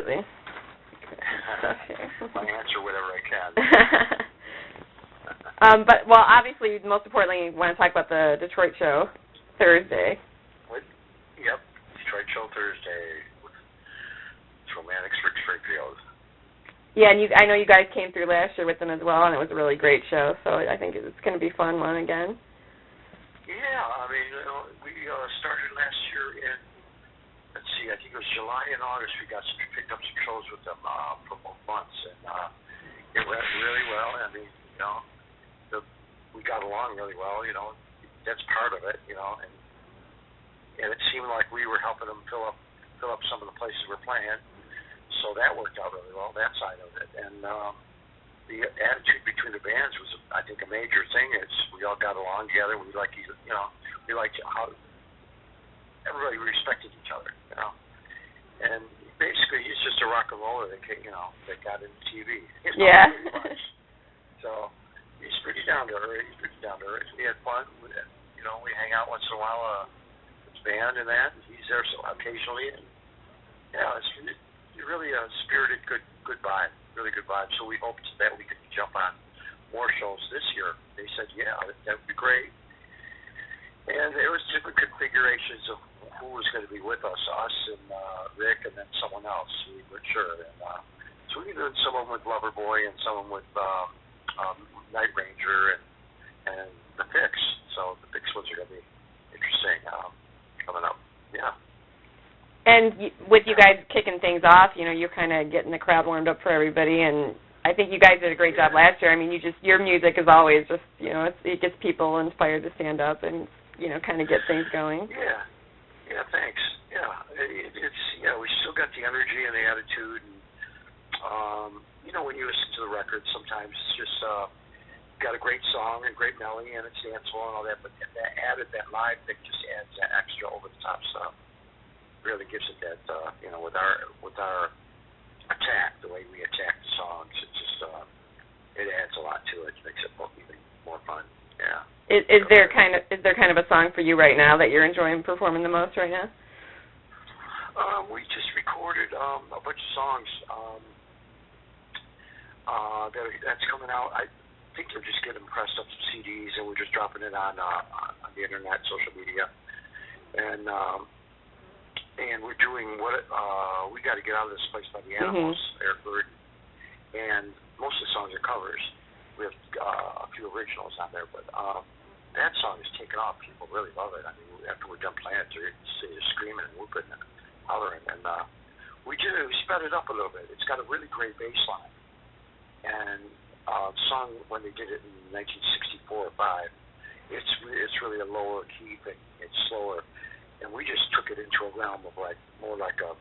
Really? I answer whatever I can. But, well, obviously, most importantly, you want to talk about the Detroit show Thursday. Yep, Detroit show Thursday with Romantics for Detroit. Yeah, and I know you guys came through last year with them as well, and it was a really great show, so I think it's going to be a fun one again. Yeah, I mean, we started last year in, let's see, I think it was July and August. We picked up some shows with them for both months, and it went really well. I mean, we got along really well. That's part of it. And it seemed like we were helping them fill up some of the places we're playing. So that worked out really well, that side of it. And the attitude between the bands was, I think, a major thing. We all got along together. We liked how everybody respected each other, And basically, he's just a rock and roller that got into TV. Yeah. So he's pretty down to earth. We had fun. We hang out once in a while with the band and that. He's there so occasionally. And, yeah, it's really a spirited, good vibe. Really good vibe. So we hoped that we could jump on more shows this year. They said, yeah, that would be great. And there was different configurations of who was going to be with us and Rick, and then someone else. We weren't sure. And so we did some of them with Loverboy and some of them with Night Ranger and the Fix. So the Fix ones are going to be interesting coming up. Yeah. And with you guys kicking things off, you're kind of getting the crowd warmed up for everybody, and I think you guys did a great job last year. I mean, your music is always just, it gets people inspired to stand up and, kind of get things going. Yeah. Yeah, thanks. Yeah, we still got the energy and the attitude, and when you listen to the record, sometimes it's just got a great song and great melody and it's danceable and all that, but that live thing just adds that extra over the top stuff. Really gives it that, with our attack, the way we attack the songs, it just it adds a lot to it. Makes it even more fun. Yeah. Is there kind of a song for you right now that you're enjoying performing the most right now? We just recorded a bunch of songs that's coming out. I think they're just getting pressed up some CDs, and we're just dropping it on the internet, social media, and we're doing We Got to Get Out of This Place by the Animals, Eric Bird, and most of the songs are covers. We have a few originals on there, but that song is taken off. People really love it. I mean, after we're done playing it, they're screaming and whooping and hollering, and we sped it up a little bit. It's got a really great bass line, and the song, when they did it in 1964 or 5, it's really a lower key thing. It's slower. And we just took it into a realm of more like a,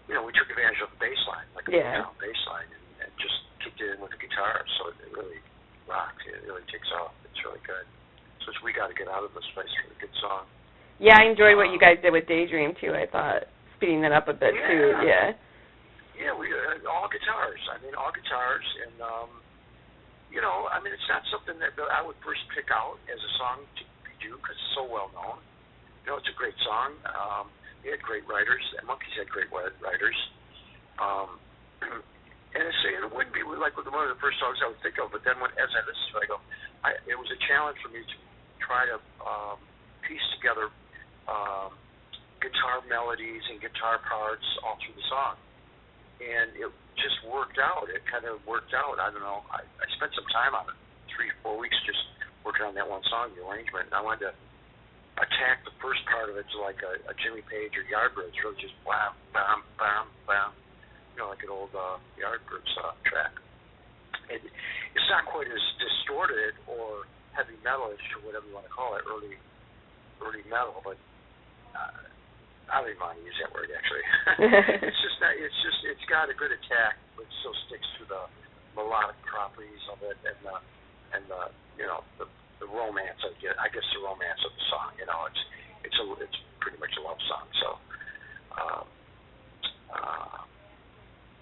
we took advantage of the bass line, like a bass line, and just kicked it in with the guitar. So it really rocks. It really takes off. It's really good. So We Got to Get Out of This Place is a good song. Yeah, I enjoyed what you guys did with Daydream too. I thought speeding that up a bit too. Yeah. Yeah, we all guitars. I mean, all guitars, and it's not something that I would first pick out as a song to do because it's so well known. It's a great song. They had great writers. Monkeys had great writers. And it wouldn't be like one of the first songs I would think of, but then as I listened to it, I go, it was a challenge for me to try to piece together guitar melodies and guitar parts all through the song. And it just worked out. It kind of worked out. I don't know. I spent some time on it, 3-4 weeks just working on that one song, the arrangement, and I wanted to attack the first part of it to like a Jimmy Page or Yardbirds, really just blam, bam, bam, bam, like an old Yardbirds track. It's not quite as distorted or heavy metalish or whatever you want to call it, early metal, but I don't even want to use that word actually. It's got a good attack, but still sticks to the melodic properties of it and the romance. I guess the romance of the song. It's pretty much a love song. So,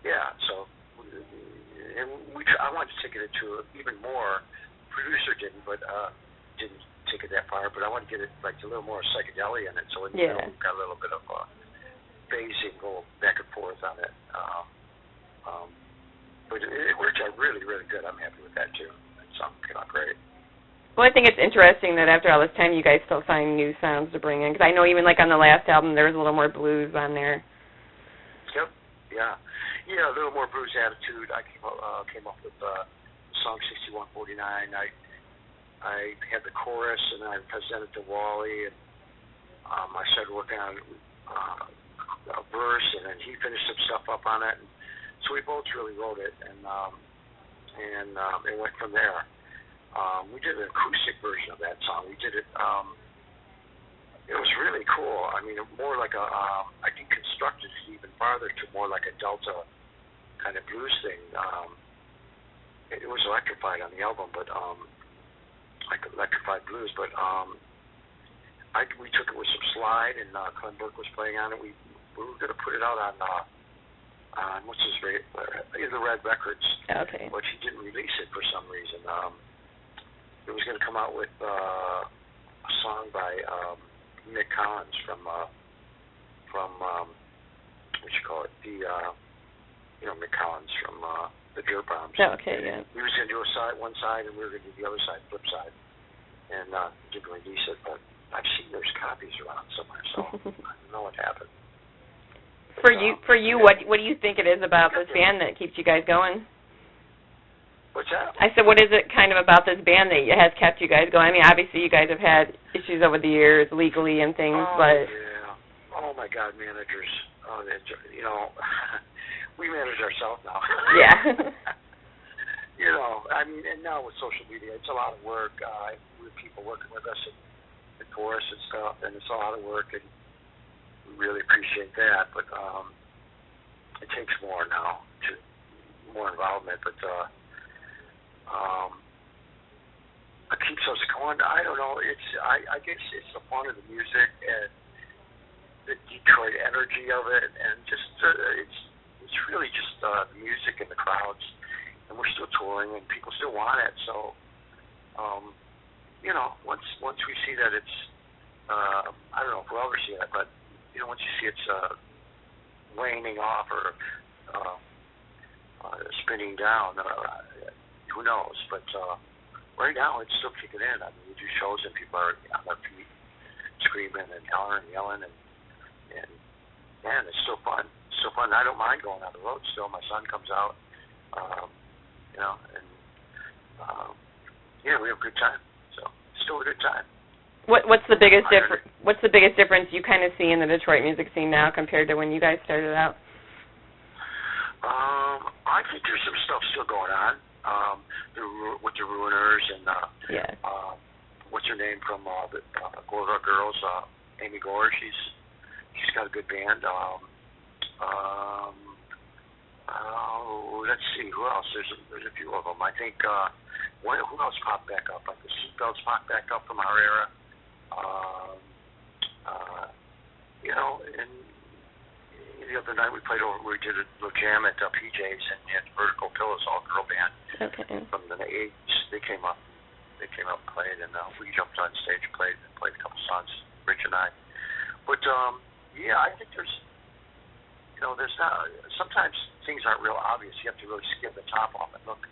yeah. So, I wanted to take it into even more. Producer didn't take it that far. But I wanted to get it like a little more psychedelia in it. So it got a little bit of phasing, go back and forth on it. But it worked out really, really good. I'm happy with that too. That song came out great. Well, I think it's interesting that after all this time, you guys still find new sounds to bring in. Because I know even like on the last album, there was a little more blues on there. Yep. Yeah. Yeah, a little more blues attitude. I came up with song 6149. I had the chorus, and I presented to Wally, and I started working on a verse, and then he finished some stuff up on it. And so we both really wrote it, and it went from there. We did an acoustic version of that song. We did it. It was really cool. I mean, more like I deconstructed it even farther to more like a Delta kind of blues thing. It was electrified on the album, but like electrified blues. But we took it with some slide, and Clem Burke was playing on it. We were going to put it out on what's his rate? The Red Records. Okay. But he didn't release it for some reason. It was going to come out with a song by Mick Collins from what you call it? Mick Collins from the Dirt Bombs. Oh, okay, yeah. He was going to do one side, and we were going to do the other side, flip side, and didn't release it. But I've seen there's copies around somewhere, so I don't know what happened. For you, what do you think it is about this band that keeps you guys going? What's that? I said, what is it kind of about this band that has kept you guys going? I mean, obviously you guys have had issues over the years legally and things, but... Yeah. Oh, my God, managers. Oh, we manage ourselves now. Yeah. I mean, and now with social media, it's a lot of work. With people working with us and for us and stuff, and it's a lot of work, and we really appreciate that, but it takes more now, more involvement, but... it keeps us going. I don't know. I guess it's the fun of the music and the Detroit energy of it, and just it's really just the music and the crowds, and we're still touring, and people still want it. So, once we see that it's, I don't know if we'll ever see that, but once you see it's waning off or spinning down. Who knows? But right now, it's still kicking in. I mean, we do shows and people are on their feet, screaming and yelling, and man, it's still fun. It's still fun. I don't mind going on the road still. My son comes out, we have a good time. So it's still a good time. What's the biggest difference? What's the biggest difference you kind of see in the Detroit music scene now compared to when you guys started out? I think there's some stuff still going on. With the Ruiners and what's her name from the Gore Girls, Amy Gore. She's got a good band. Let's see who else. There's a few of them. I think who else popped back up? Like the Seatbelts popped back up from our era. And the other night we did a little jam at PJ's and Vertical Pillows, all girl band. Okay. From the 80s, they came up and played, and we jumped on stage and played a couple songs, Rich and I. But I think there's not. Sometimes things aren't real obvious. You have to really skim the top off and look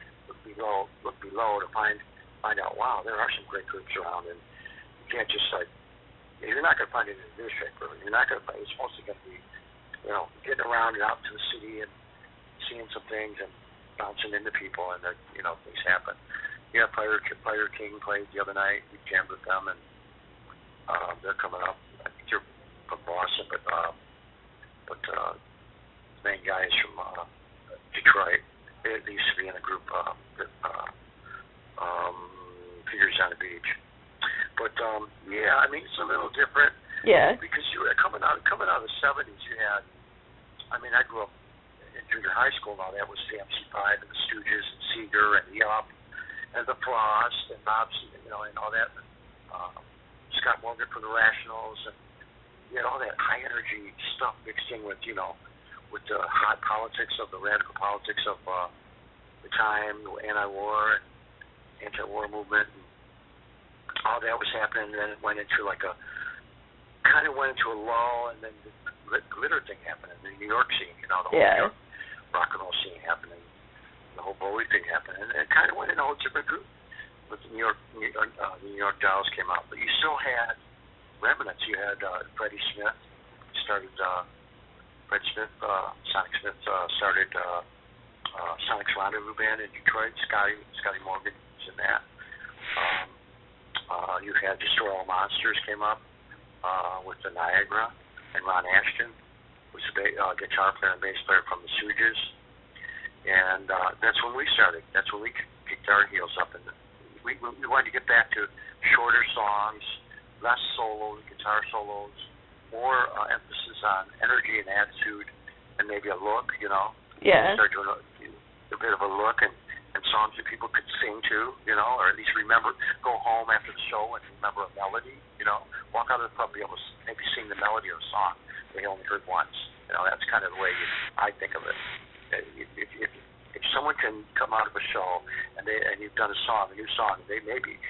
below to find out. Wow, there are some great groups around, and you can't just you're not going to find it in the newspaper. You're not going to find. It's mostly going to be getting around and out to the city and seeing some things and bouncing into people, and things happen. Yeah, Fire King played the other night. We jammed with them, and they're coming up. I think they're from Boston, but the main guy is from Detroit. They used to be in a group Figures on the Beach. But I mean, it's a little different. Yeah. Because you were coming out of the 70s, you had. I mean, I grew up in junior high school and all that was MC5 and the Stooges and Seeger and Yup and the Frost and Bob, and all that. Scott Morgan for the Rationals, and you had all that high energy stuff mixed in with with the hot politics of the radical politics of the time, the anti-war and anti-war movement, and all that was happening. And then it went into a lull, and then glitter thing happening, the New York scene, the whole Yeah. New York rock and roll scene happening, the whole Bowie thing happening, and it kind of went in a whole different group. With the New York Dolls came out, but you still had remnants. You had Freddie Smith started. Freddie Smith, Sonic Smith started Sonic's Rendezvous Band in Detroit. Scotty Morgan was in that. You had Destroy All Monsters came up with the Niagara, and Ron Ashton was a guitar player and bass player from the Stooges. And that's when we started. That's when we kicked our heels up, and we wanted to get back to shorter songs, less solos, guitar solos, more emphasis on energy and attitude, and maybe a look. Yeah. Start doing a bit of a look and songs that people could sing to, or at least remember. Go home after the show and remember a melody. Walk out of the pub, be able to maybe sing the melody of a song they only heard once. That's kind of the way I think of it. If someone can come out of a show and you've done a new song, they maybe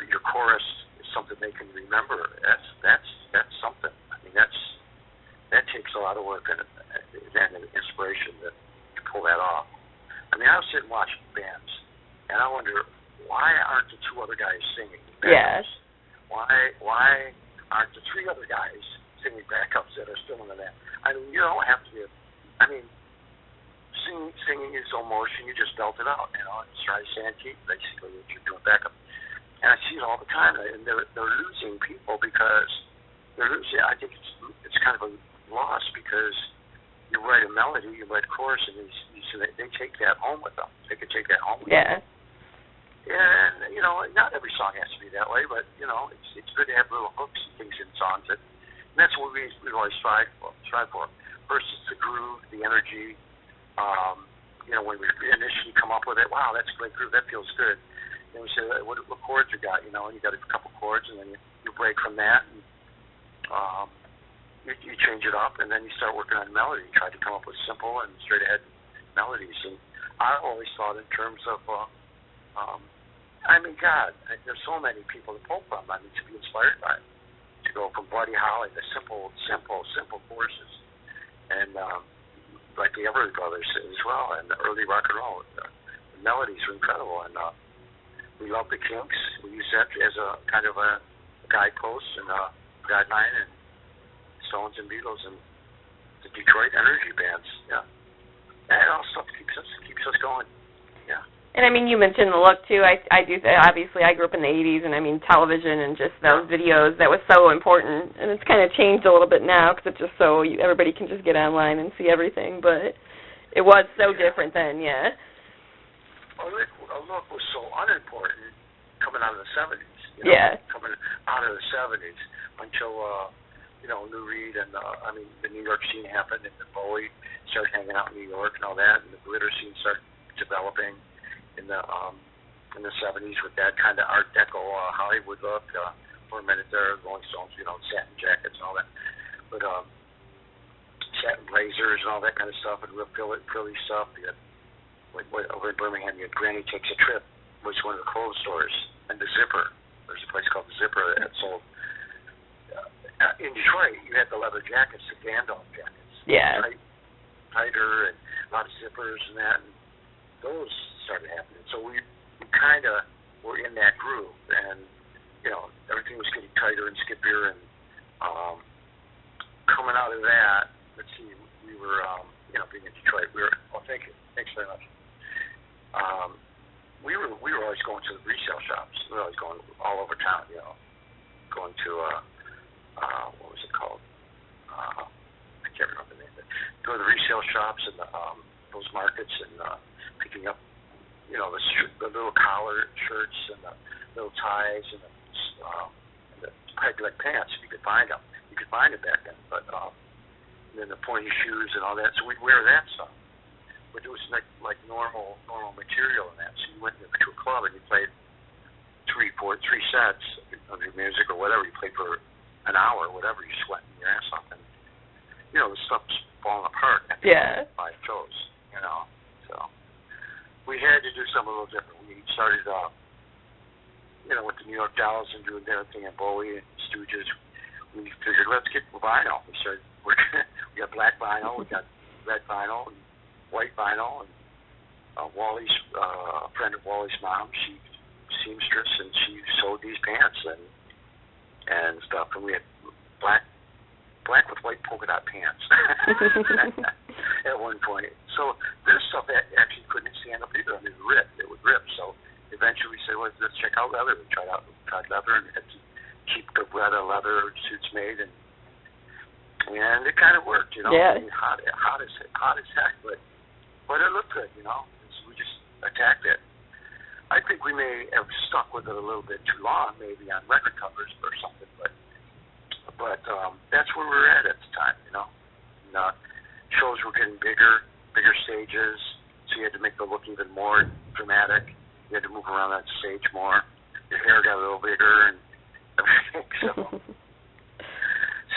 your chorus is something they can remember. That's something. I mean, that takes a lot of work and inspiration to pull that off. I mean, I'll sit and watch bands, and I wonder why aren't the two other guys singing backups? Yes. Why aren't the three other guys singing backups that are still in the band? I mean, you don't have to be. Singing is all motion. You just belt it out. It's try to stand keep basically if you're doing backup. And I see it all the time, and they're losing people because they're losing. I think it's kind of a loss because you write a melody, you write a chorus, and they take that home with them. They can take that home with them. Yeah. And not every song has to be that way, but it's good to have little hooks and things in songs and that's what we always strive for. First, it's the groove, the energy. When we initially come up with it, wow, that's a great groove, that feels good. Then we say, what chords you got? And you got a couple chords, and then you break from that, and you change it up, and then you start working on melody. You try to come up with simple and straight ahead melodies. And I always thought in terms of, there's so many people to pull from. To be inspired by it. To go from Buddy Holly to simple choruses, and like the Everly Brothers as well, and the early rock and roll. The melodies are incredible, and we love the Kinks. We use that as a kind of a guidepost and a guideline, and Stones and Beatles and the Detroit energy bands. Yeah, that all stuff keeps us going. Yeah. And you mentioned the look too. I do. Obviously, I grew up in the '80s, and television and just those videos. That was so important, and it's kind of changed a little bit now because it's just so everybody can just get online and see everything. But it was so different then, yeah. Well, a look was so unimportant coming out of the '70s. Yeah. Coming out of the '70s until Lou Reed and the New York scene happened, and the Bowie started hanging out in New York and all that, and the glitter scene started developing in the '70s with that kind of Art Deco Hollywood look. For a minute there, Rolling Stones, satin jackets and all that, but satin blazers and all that kind of stuff, and real frilly stuff. You had, over in Birmingham, you had Granny Takes a Trip, which was one of the clothes stores, and the Zipper. There's a place called the Zipper that sold. In Detroit, you had the leather jackets, the Gandalf jackets. Yeah. Tighter and a lot of zippers and that. And those started happening. So we kind of were in that groove, and everything was getting tighter and skippier, and coming out of that, let's see, we were being in Detroit, thanks very much. We were always going to the resale shops. We were always going all over town, going to what was it called? I can't remember the name, but go to the resale shops and those markets and picking up the little collar shirts and the little ties and the peg-leg pants, if you could find them. You could find it back then, but and then the pointy shoes and all that. So we'd wear that stuff, but it was like normal material in that. So you went to a club and you played three sets of your music or whatever. You played for an hour, whatever. You're sweating your ass off, and the stuff's falling apart after 5 shows. So we had to do something a little different. We started, with the New York Dolls and doing their thing at Bowie and Stooges. We figured, let's get vinyl. We started we got black vinyl, we got red vinyl, and white vinyl, and Wally's a friend of Wally's mom. She seamstress, and she sewed these pants and stuff. And we had black with white polka dot pants at one point. So this stuff that actually couldn't stand up either. I mean, it would rip. So eventually we said, well, let's check out leather. We tried leather and had to keep the leather suits made, and it kind of worked, you know. Yeah. I mean, hot as heck, but it looked good, you know. So we just attacked it. I think we may have stuck with it a little bit too long, maybe on record covers or something, but that's where we were at the time, you know. And, shows were getting bigger stages, so you had to make the look even more dramatic. You had to move around that stage more. Your hair got a little bigger and everything.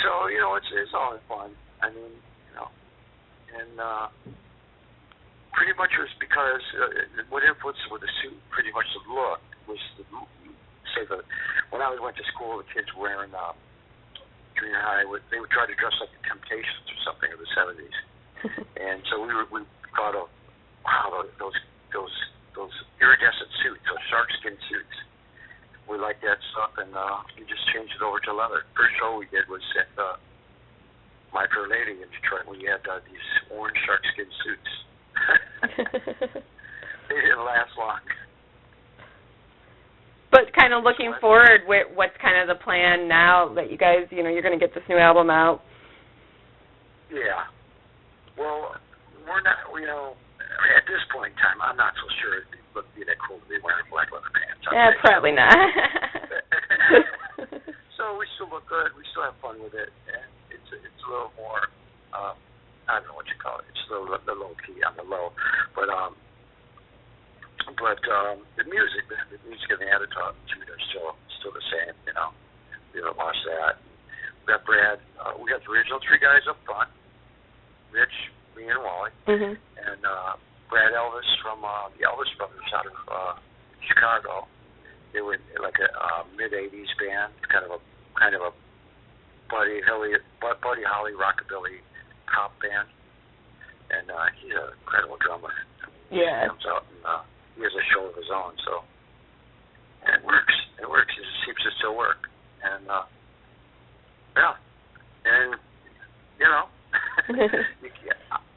So you know, it's all fun. I mean, you know, and pretty much it was because what influenced with the suit, pretty much the look, was when I went to school, the kids were wearing junior high, they would try to dress like the Temptations or something in the 70s. And so we thought of, wow, those iridescent suits, those sharkskin suits. We liked that stuff, and we just changed it over to leather. First show we did was at My Fair Lady in Detroit. We had these orange sharkskin suits. They didn't last long. But kind of looking forward, what's kind of the plan now that you guys, you know, you're going to get this new album out? Yeah. Well, we're not, you know, at this point in time, I'm not so sure it would be that cool to be wearing black leather pants. Yeah, probably not. So we still look good. We still have fun with it. And it's a little more, I don't know what you call it. It's the low key on the low. But the music and the attitude are still the same, you know. We haven't lost that. We got Brad. We got the original three guys up front. Rich, me, and Wally. Mm-hmm. And Brad Elvis from the Elvis Brothers out of Chicago. They were like a mid-'80s band, kind of a Buddy Holly rockabilly pop band. And he's an incredible drummer. Yeah. He comes out and he has a show of his own, so and it works. It works. It seems to still work. And yeah. And you know,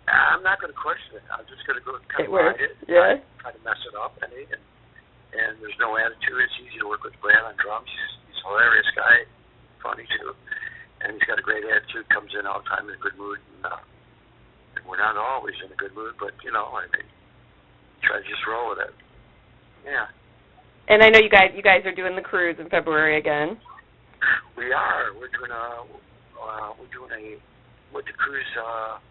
I'm not going to question it. I'm just going to go kind of ride it. Yeah. Try to mess it up, and there's no attitude. It's easy to work with Brad on drums. He's a hilarious guy, funny too, and he's got a great attitude. Comes in all the time in a good mood, and we're not always in a good mood, but you know, I mean, try to just roll with it. Yeah. And I know you guys are doing the cruise in February again. We are. We're doing with the cruise to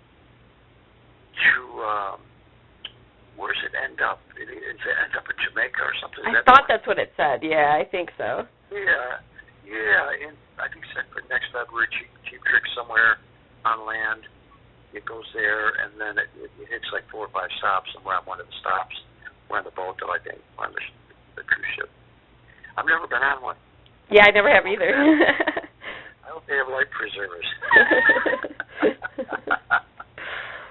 where does it end up? It ends up in Jamaica or something. I thought that's what it said. Yeah, I think so. Yeah. And I think it's next February. Cheap Trick somewhere on land. It goes there, and then it hits like 4 or 5 stops, and we're on one of the stops. We're on the boat, though, I think, on the cruise ship. I've never been on one. Yeah, I never have either. I hope they have life preservers.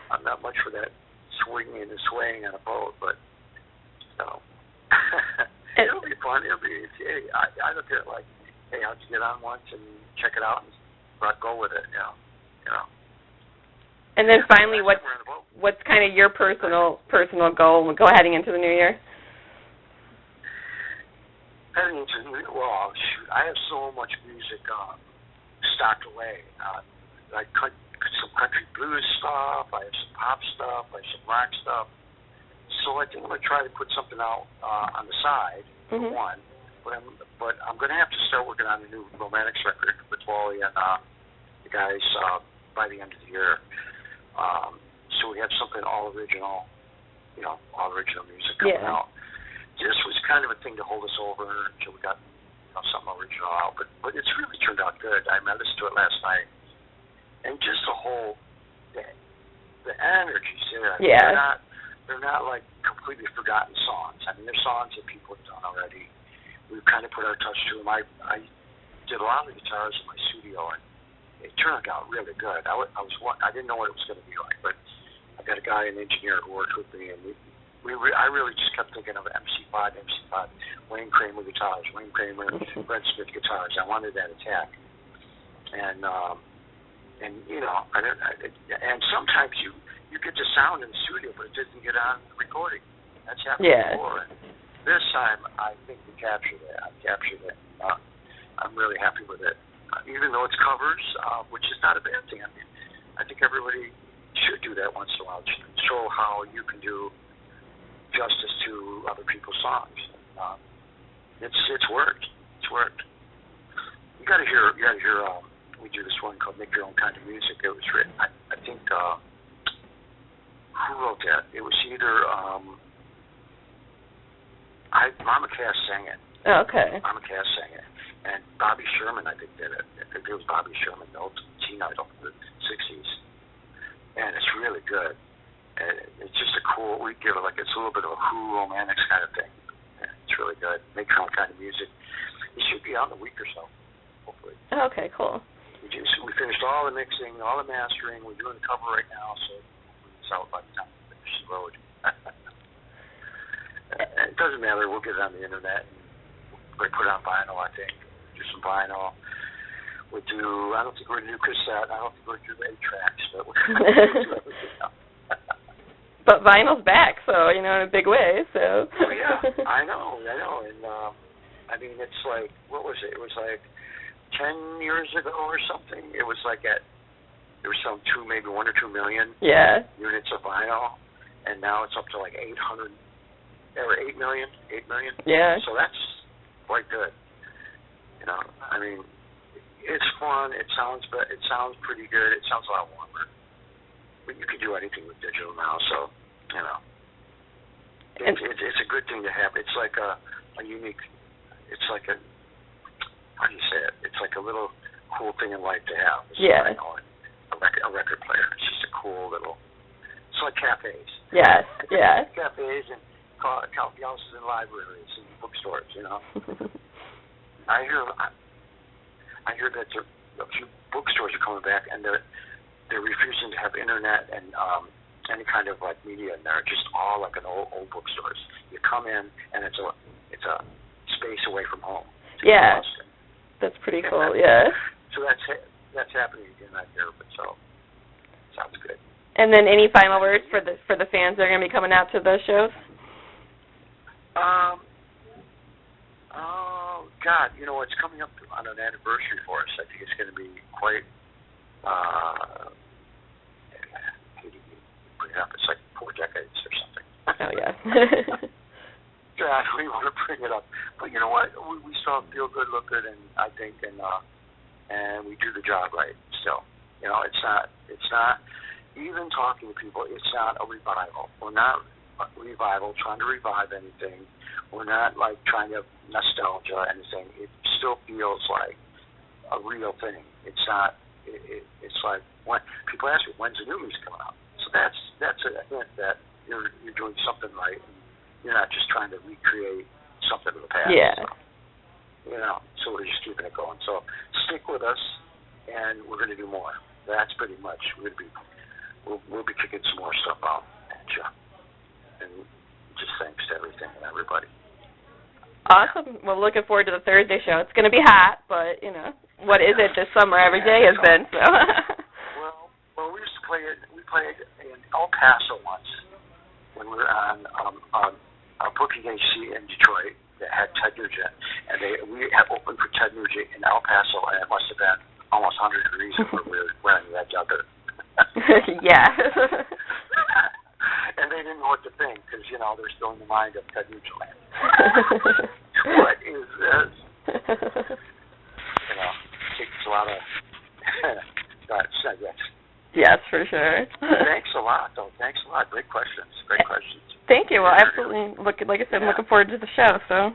I'm not much for that swinging and swaying on a boat, but no. It'll be fun. Hey, I look at it like, hey, I'll just get on once and check it out and go with it, you know. And then finally, what's kind of your personal goal? We'll go heading into the new year. Heading into the new year, well, shoot, I have so much music stocked away. Like some country blues stuff. I have some pop stuff. I have some rock stuff. So I think I'm gonna try to put something out on the side for one. But I'm gonna have to start working on a new romantics record with Wally and the guys by the end of the year. So we have something all original, you know, all original music coming out. This was kind of a thing to hold us over until we got, you know, something original out. But it's really turned out good. I listened to it last night, and just the energy's there. Yeah. They're not like completely forgotten songs. I mean, they're songs that people have done already. We've kind of put our touch to them. I did a lot of the guitars in my studio, it turned out really good. I didn't know what it was going to be like, but I got a guy, an engineer, who worked with me, and I really just kept thinking of MC5, Wayne Kramer guitars, Wayne Kramer, Brett Smith guitars. I wanted that attack, and you know, and sometimes you get the sound in the studio, but it doesn't get on the recording. That's happened before. And this time, I think we captured it. I captured it. I'm really happy with it, even though it's covers, which is not a bad thing. I mean, I think everybody should do that once in a while, to show how you can do justice to other people's songs. It's worked. It's worked. You got to hear. We do this one called "Make Your Own Kind of Music." It was written. I think who wrote that? It was either Mama Cass sang it. Oh, okay. Mama Cass sang it, and Bobby Sherman, I think, did it. I think it was Bobby Sherman, the old teen idol from the '60s. And it's really good. And it's just a cool, we give it like, it's a little bit of a cool romantics kind of thing. And it's really good. Make your own kind of music. It should be out in a week or so, hopefully. Oh, okay, cool. We finished all the mixing, all the mastering. We're doing the cover right now, so it's out by the time we finish the road. And it doesn't matter. We'll get it on the internet. We'll put it on vinyl, I think. Do some vinyl. We'll do, I don't think we're going to do cassette. I don't think we're going to do the 8 tracks, but we're going to do everything else. But vinyl's back, so, you know, in a big way, so. Oh, yeah, I know. And, I mean, it's like, what was it? It was like 10 years ago or something. It was like there was some maybe 1 or 2 million units of vinyl, and now it's up to like 8 million. Yeah. So that's quite good. You know, I mean, it's fun. It sounds pretty good. It sounds a lot warmer. But you can do anything with digital now, so you know, it's a good thing to have. It's like a unique. It's like a, how do you say it? It's like a little cool thing in life to have. Yeah. A record player. It's just a cool little. It's like cafes. Yes. Yeah. Cafes and coffee houses and libraries and bookstores. You know. I hear that a few bookstores are coming back, and they're refusing to have internet and any kind of like media in there. Just all like an old bookstores. You come in, and it's a space away from home. Yeah, that's pretty cool. Yeah. So that's happening again out here, but so sounds good. And then any final words for the fans that are going to be coming out to those shows? Oh, God, you know, it's coming up on an anniversary for us. I think it's going to be quite, it's like 4 decades or something. Oh, yeah. God, we want to bring it up. But you know what? We still feel good, look good, and I think, and we do the job right still. You know, it's not, even talking to people, it's not a revival. We're not trying to revive anything. We're not like trying to nostalgia or anything. It still feels like a real thing. It's not. It's like when people ask me, when's the new music coming out? So that's a hint that you're doing something right. You're not just trying to recreate something of the past. Yeah. So, you know. So we're just keeping it going. So stick with us, and we're going to do more. That's pretty much. We'll be kicking some more stuff out at you. And just thanks to everything and everybody. Awesome. Well, looking forward to the Thursday show. It's going to be hot, but, you know, what is it this summer? Every day has been, so. Well, we used to play it. We played in El Paso once when we were on a booking agency in Detroit that had Ted Nugent. And we had opened for Ted Nugent in El Paso, and it must have been almost 100 degrees when we were wearing that jacket. Yeah. And they didn't know what to think because, you know, they're still in the mind of Ted Nugent. What is this? You know, it takes a lot of guts, I guess. Yes, for sure. Thanks a lot, though. Thanks a lot. Great questions. Thank you. Well, absolutely. Like I said, I'm looking forward to the show, so.